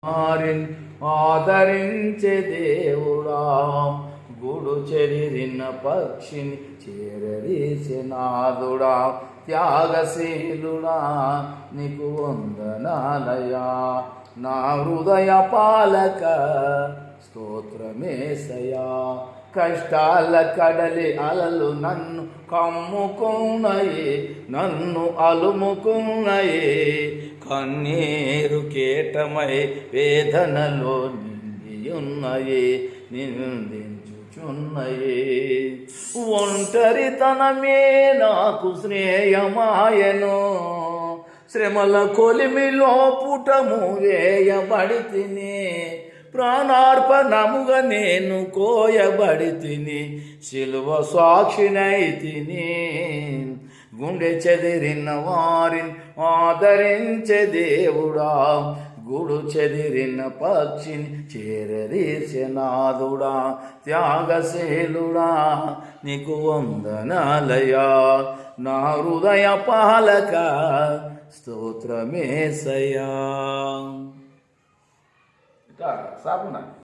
వారిని ఆదరించే దేవుడా, గుడు చెదిరిన పక్షిని చేరదీసే నాదుడా, త్యాగశీలుడా నీకు వందనాలయా. నా హృదయ పాలక స్తోత్రమేసయా. కష్టాల కడలి అలలు నన్ను కమ్ముకున్నాయి, నన్ను అలుముకున్నాయి. కన్నీరు కేటమై వేదనలో నిండియున్నాయి, నిందించుచున్నాయి. ఒంటరితనమే నాకు శ్రేయమాయను, శ్రమల కొలిమిలో పుటము వేయబడి తిని, ప్రాణార్పణముగా నేను కోయబడి తిని, శిలువ సాక్షినై తిని. గుండె చెదిరిన వారిని ఆదరించే దేవుడా, గుడు చెదిరిన పక్షిని చేరదీసే నాదుడా, త్యాగశీలుడా నీకు వందనాలయా. నా హృదయ పాలక స్తోత్రమేసయా. సాపునా